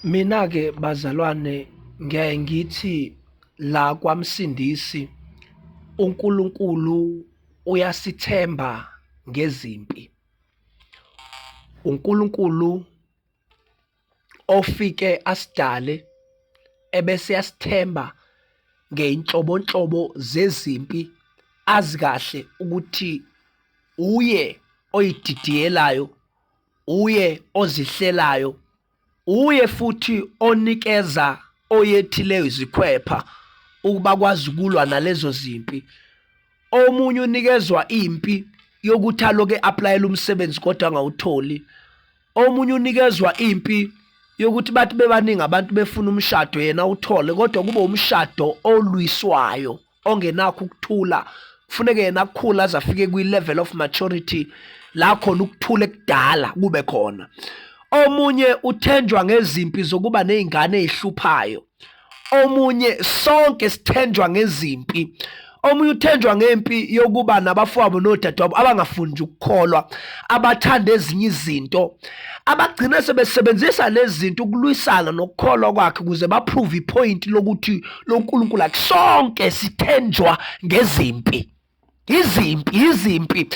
Mina ke bazalwane ngiyaye ngithi la kwaMsindisi uNkulunkulu uyasithemba ngezimpi. uNkulunkulu ofike asidale ebese yasithemba ngeinhlobonhlobo zezimpi azi kahle ukuthi uye oyididiyelayo, uye ozihlelayo, uye futhi onikeza oyethileyo izikhwepha ukuba kwazi ukulwa nalezo zimpi. Omunye unikezwa impi yokuthi aloke applyela umsebenzi kodwa angawutholi. Omunye unikezwa impi yokuthi bathi bebaningi abantu befuna umshado yena uthole kodwa kube umshado olwiswayo ongenakho ukuthula. Kufuneke yena akukhula aze afike kwi-level of maturity la khona ukuthula ekudala kube khona. Omunye uthenjwa ngezimpi zokuba nezingane ezihluphayo. Omunye sonke sithenjwa ngezimpi. Omunye uthenjwa ngempi yokuba nabafowabo nodadewabo abangafundi ukukholwa, abathanda ezinye izinto, abagcina sebesebenzisa lezi zinto ukulwisana nokukholwa kwakhe ukuze baprove ipoint lokuthi loNkulunkulu akusonke sithenjwa ngezimpi. Izimpi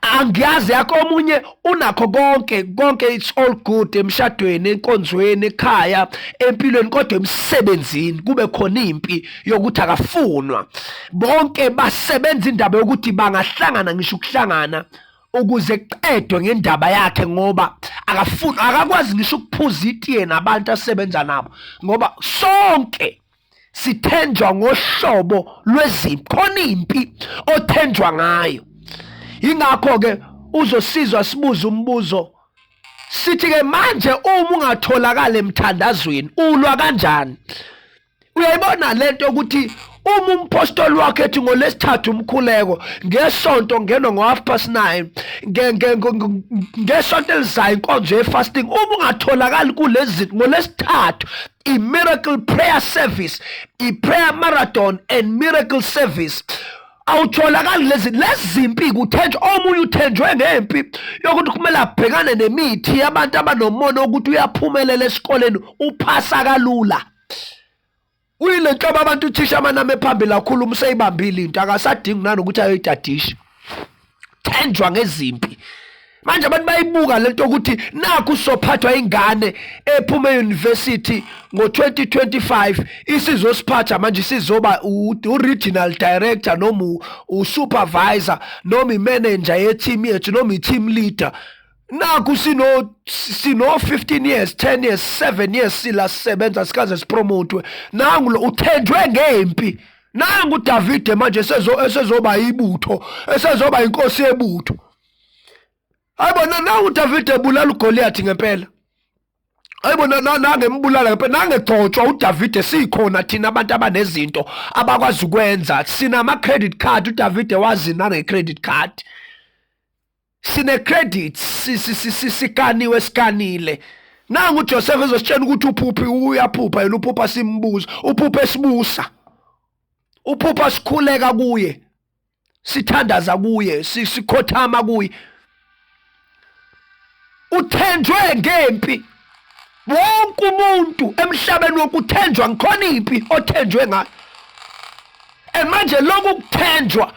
angiyazi yakho. Omunye unakho konke, it's all good emshadweni, enkonzweni, ekhaya, empilweni, kodwa emsebenzini kube khona impi yokuthi akafunwa. Bonke basebenza indaba yokuthi bangahlangana ngisho ukuhlangana ukuze kuqedwe ngendaba yakhe ngoba akafunwa, akakwazi ngisho ukuphuza itiye nabantu asebenza nabo ngoba sonke sithenjwa ngohlobo lwezimpi. Khona impi othenjwa ngayo. Ingakho ke uzosizwa sibuza umbuzo sithi ke manje uma ungatholakala emthandazweni ulwa kanjani? Uyayibona lento ukuthi uma umpostoli wakhe ethi ngolesithathu umkhuleko ngesonto ngeno ngo9:30 ngesonto elizayo inkonzo ye-fasting, uma ungatholakali kulezi ngolesithathu i-miracle prayer service, i-prayer marathon and miracle service, awutholakali lezi zimpi kuthenjwa. Omunye uthenjwe ngempi yokuthi kumele abhekane nemithi yabantu abanomono ukuthi uyaphumelela esikoleni uphasa kalula. Uyile nhlobo abantu uthisha amanami ephambili kakhulu umseyibambile into akasadingi nanokuthi ayoyitadisha. Thenjwa ngezimpi. Manje abantu bayibuka lento ukuthi nakho usophathwa ingane ephuma e-university ngo2025 isizosiphatha manje sizoba u-regional director noma u-supervisor noma i-manager ye-team yethu noma i-team leader. Nakho sino 15 years, 10 years, 7 years sila sisebenza sikaze sipromotwe. Nangu lo uthenjwe ngempi. Nangu uDavide manje esezoba ibutho, esezoba inkosi yebutho. Ayibona nangu uDavide ebulala uGoliath ngempela. Ayibona nangembulala ngempela, nangegcotshwa uDavide sikhona thina abantu abanezinto abakwazi ukwenza. Sinama credit card, uDavide wazi nane-credit card. Sine credit sikanile. Nangu uJoseph ezositshela ukuthi uphuphi uyaphupha, yena uphupha simbuza, uphupha esibusa, uphupha sikhuleka kuye, sithandaza kuye, sikhothama kuye. Uthenjwe ngempi. Wonke umuntu emhlabeni wokuthenjwa ngikhona impi othenjwe ngayo. Manje lokhu kuthenjwa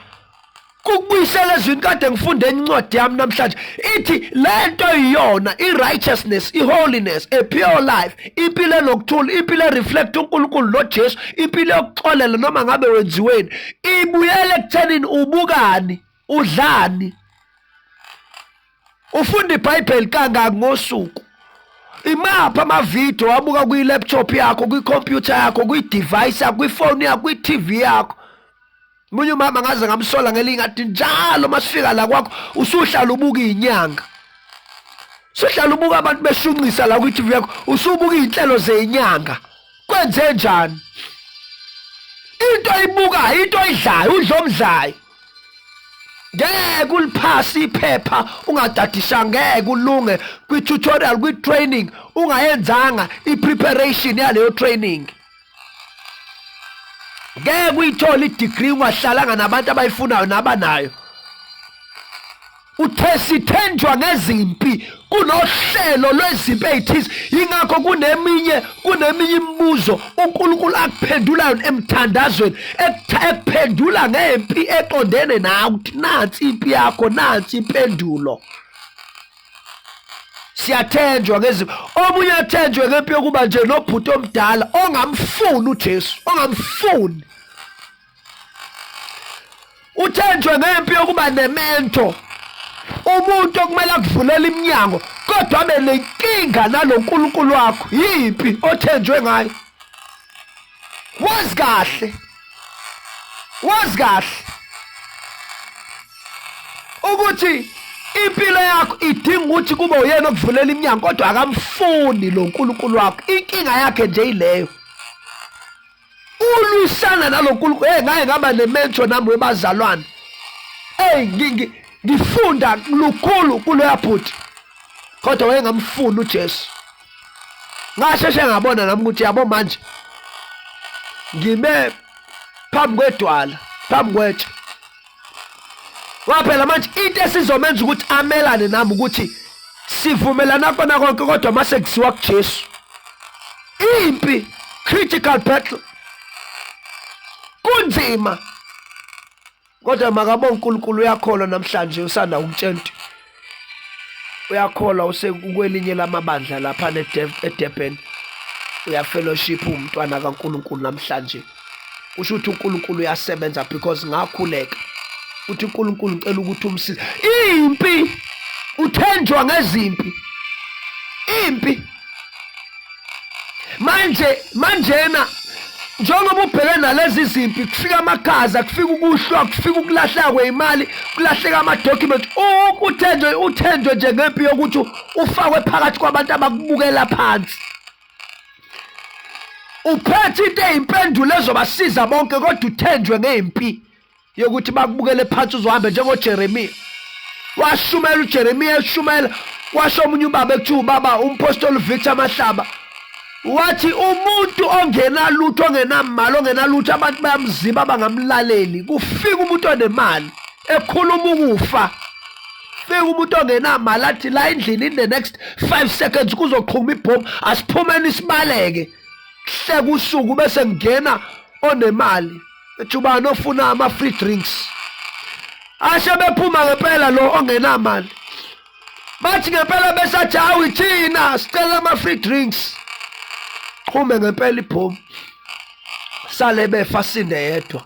kukubuyisela ezweni kade ngifunde incwadi yami namhlanje ithi lento iyona i-righteousness, i-holiness, a pure life, impilo enokuthula, impilo reflect uNkulunkulu noJesu, impilo yokuxolela noma ngabe wenziweni, ibuyele ekuthenini ubukani, udlani, ufunda iBhayibheli kangaki ngosuku, imapha amavidiyo wabuka kwi-laptop yakho, kwi-computer yakho, kwi-device yakho, kwi-phone yakho, kwi-TV yakho. Munye umama ngaze ngamsola ngelingathi njalo masifika la kwakho usuhlala ubuka izinyanga, usuhlala ubuka abantu beshunqisa la kwi-TV yakho, usubuka izinhlelo zezinyanga. Kwenze njani? Into ayibukayo, into ayidlayo, udla omdlayo, ngeke uliphasi iphepha ungadadisha, ngeke ulunge kwi-tutorial, kwi-training ungayenzanga i-preparation yaleyo training. Ngeke uyithola i-degree ungahlalanga nabantu abayifunayo nabanayo. Sithenjwa ngezimpi. kunohlelo lwezimpi ezithize. Ingakho kuneminye imibuzo uNkulunkulu akuphendula yona emthandazweni, ekuphendula ngempi eqondene nawe ukuthi nansi impi yakho, nansi impendulo. Siyathenjwa ngezimpi. Omunye athenjwe ngempi yokuba nje nobhuti omdala ongamfuni uJesu, ongamfuni. Uthenjwe ngempi yokuba nemento, umuntu okumele akuvulela iminyango kodwa abe lenkinga naloNkulunkulu wakho. Yimpi othenjwe ngayo. Wazi kahle ukuthi impilo yakho idinga ukuthi kube uyena okuvulela iminyango kodwa akamfuni lo nkulunkulu wakho. Inkinga yakhe nje ileyo. Ulusana nalonkulunkulu. Ngaye ngaba nementor nami webazalwane. Ngifunda lukhulu kuloya bhuti kodwa wayengamfuni uJesu. Ngasheshe ngabona nami ukuthi yabo manje ngime phambi kwedwala, phambi kwetshe. Waphela manje into esizomenza ukuthi amelane nami ukuthi sivumelana khona konke kodwa mase kusiwa kuJesu. Impi, critical battle. Kunzima. Kodwa makabonga uNkulunkulu uyakholwa namhlanje usanda ukutshela ukuthi uyakholwa usekwelinye lamabandla lapha eDurban. Uyafellowship umntwana kaNkulunkulu namhlanje. Usho ukuthi uNkulunkulu uyasebenza because ngakhuleka. Uthi uNkulunkulu ngicela ukuthi umsize. Impi uthenjwa ngezimpi. Impi manjena njengoba ubhekene nalezi zimpi, kufika amakhaza, kufika ukuhlwa, kufika ukulahleka kwezimali, kulahleka ama-document. Uthenjwe nje ngempi yokuthi ufakwe phakathi kwabantu abakubukela phansi. Uphethe into eyimpendulo ezobasiza bonke kodwa uthenjwe ngempi yokuthi bakubukele phansi uzohambe njengoJeremiya. Washumela uJeremiya, eshumela washo omunye ubaba ekuthiwa ubaba umpostoli Victor Mahlaba. Wathi umuntu ongenalutho, ongenamali, ongenalutho abantu bayamziba bangamlaleli. Kufika umuntu onemali ekhuluma ukufa. Fika umuntu ongenamali athi la endlini in the next 5 seconds kuzoqhuma ibhomu, asiphumeni sibaleke. Hleka usuku bese ngena onemali. Ethi ubani ofuna ama-free drinks. Ashe bephuma ngempela lo ongenamali. Bathi ngempela besathi hawu thina sicela ama-free drinks. Qhume ngempela ibhomu. Sale befa sinde yedwa.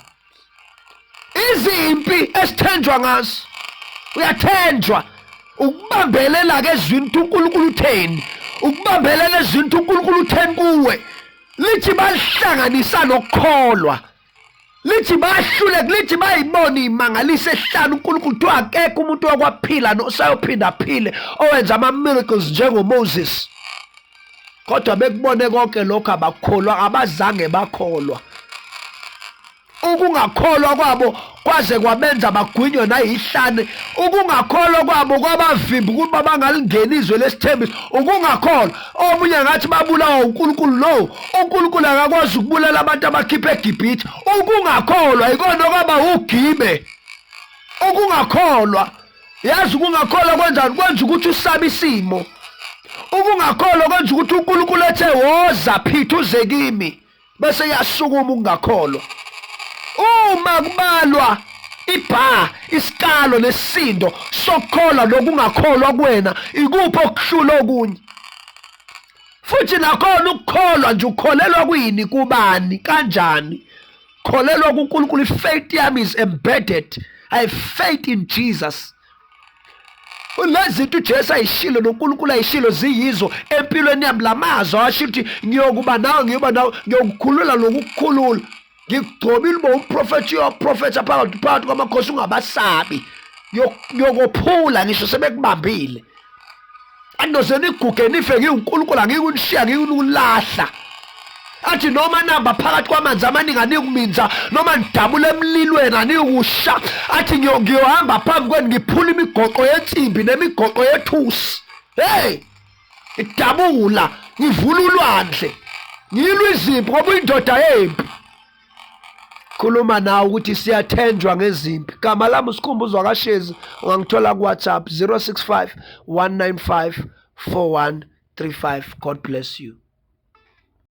Izimpi esithenjwa ngazo. Uyathenjwa ukubambelela ke ezwini uNkulunkulu utheni. Ukubambelela ezwini uNkulunkulu utheni kuwe. Lithi balihlanganisa nokukholwa. Lithi bahluleke, lithi bayibona imangaliso ehlanu uNkulunkulu kuthiwa akekho umuntu wakwaphila nosayophinda aphile owenza ama-miracles njengoMoses. Kodwa bekubone konke lokho abakholwa, abazange bakholwa. Ukungakholwa kwabo kwaze kwabenza bagwinywe nayihlane. Ukungakholwa kwabo kwabavimba ukuba bangalingeni izwe lesithembiso. Ukungakholwa omunye ngathi babulawa uNkulunkulu. No, uNkulunkulu akakwazi ukubulala abantu abakhiphe eGibhithe. Ukungakholwa ikona kwaba ugibe. Ukungakholwa, yazi ukungakholwa kwenzani? Kwenza ukuthi usabe isimo. Ukungakholwa kwenza ukuthi uNkulunkulu ethe woza phitha uze kimi bese yasukuma ukungakholwa. Uma kubalwa isikalo nesisindo sokukholwa lokungakholwa kuwena, ikuphi okuhlula okunye? Futhi nakhona ukukholwa nje ukholelwa kwini, kubani, kanjani? Kholelwa kuNkulunkulu. Faith yami is embedded. I have faith in Jesus. Lezi zinto uJesu ayishilo noNkulunkulu ayishilo ziyizo empilweni yami. Lamazwi asho ukuthi ngiyokuba nawe, ngiyokukhulula nokukukhulula. Ngigcobile uba umprofethi uyoprofetha phakathi kwamakhosi ungabasabi. Ngiyokophula ngisho sebekubambile. Anoze niguge nife ngiwuNkulunkulu, angikunishiya ngikunulahla. Athi noma namba phakathi kwamanzi amaningi anikuminza, noma nidabule emlilweni anikusha. Athi ngiyohamba phambi kwenu ngiphula imigoqo yensimbi nemigoqo yethusi. Hey, idabula, ngivula ulwandle, ngilwa izimpi ngoba uyindoda yempi. Khuluma nawe ukuthi siyathenjwa ngezimpi. Gama lami uSikhumbuzo kaShezi, ungangithola ku WhatsApp 065 195 4135. God bless you.